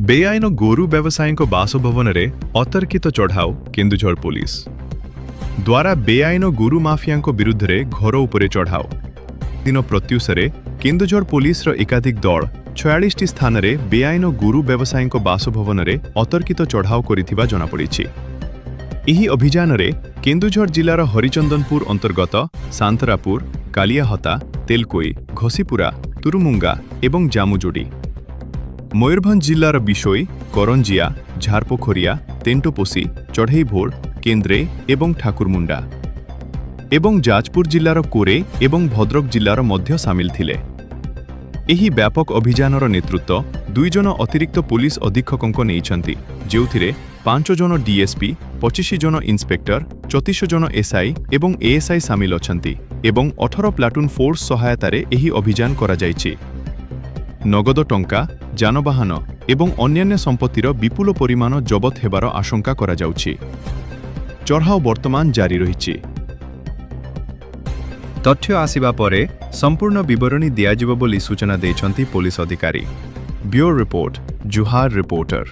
ବେଆଇନ ଗୋରୁ ବ୍ୟବସାୟୀଙ୍କ ବାସଭବନରେ ଅତର୍କିତ ଚଢ଼ାଉ କେନ୍ଦୁଝର ପୋଲିସ ଦ୍ୱାରା ବେଆଇନ ଗୋରୁ ମାଫିଆଙ୍କ ବିରୁଦ୍ଧରେ ଘର ଉପରେ ଚଢ଼ାଉ ଦିନ ପ୍ରତ୍ୟୁଷରେ କେନ୍ଦୁଝର ପୋଲିସର ଏକାଧିକ ଦଳ 46ଟି ସ୍ଥାନରେ ବେଆଇନ ଗୋରୁ ବ୍ୟବସାୟୀଙ୍କ ବାସଭବନରେ ଅତର୍କିତ ଚଢ଼ାଉ କରିଥିବା ଜଣାପଡ଼ିଛି। ଏହି ଅଭିଯାନରେ କେନ୍ଦୁଝର ଜିଲ୍ଲାର ହରିଚନ୍ଦନପୁର ଅନ୍ତର୍ଗତ ସାନ୍ତରାପୁର, କାଲିଆହତା, ତେଲକୋଇ, ଘସିପୁରା, ତୁରୁମୁଙ୍ଗା ଏବଂ ଜାମୁଯୋଡ଼ି, ମୟୂରଭଞ୍ଜ ଜିଲ୍ଲାର ବିଶୋଇ, କରଞ୍ଜିଆ, ଝାରପୋଖରିଆ, ତେଣ୍ଟୋପୋଷି, ଚଢ଼େଇଭୋଳ, କେନ୍ଦ୍ରେ ଏବଂ ଠାକୁରମୁଣ୍ଡା ଏବଂ ଯାଜପୁର ଜିଲ୍ଲାର କୋରେ ଏବଂ ଭଦ୍ରକ ଜିଲ୍ଲାର ମଧ୍ୟ ସାମିଲ ଥିଲେ। ଏହି ବ୍ୟାପକ ଅଭିଯାନର ନେତୃତ୍ୱ 2 ଜଣ ଅତିରିକ୍ତ ପୁଲିସ ଅଧୀକ୍ଷକଙ୍କ ନେଇଛନ୍ତି, ଯେଉଁଥିରେ 5 ଜଣ ଡିଏସ୍ପି, 25 ଜଣ ଇନ୍ସପେକ୍ଟର, 34 ଜଣ ଏସ୍ଆଇ ଏବଂ ଏଏସ୍ଆଇ ସାମିଲ ଅଛନ୍ତି ଏବଂ 18 ପ୍ଲାଟୁନ୍ ଫୋର୍ସ ସହାୟତାରେ ଏହି ଅଭିଯାନ କରାଯାଇଛି। ନଗଦ ଟଙ୍କା, ଯାନବାହନ ଏବଂ ଅନ୍ୟାନ୍ୟ ସମ୍ପତ୍ତିର ବିପୁଳ ପରିମାଣ ଜବତ ହେବାର ଆଶଙ୍କା କରାଯାଉଛି। ଚଢ଼ାଉ ବର୍ତ୍ତମାନ ଜାରି ରହିଛି। ତଥ୍ୟ ଆସିବା ପରେ ସମ୍ପୂର୍ଣ୍ଣ ବିବରଣୀ ଦିଆଯିବ ବୋଲି ସୂଚନା ଦେଇଛନ୍ତି ପୋଲିସ ଅଧିକାରୀ। ବ୍ୟୁରୋ ରିପୋର୍ଟ, ଜୁହାର ରିପୋର୍ଟର।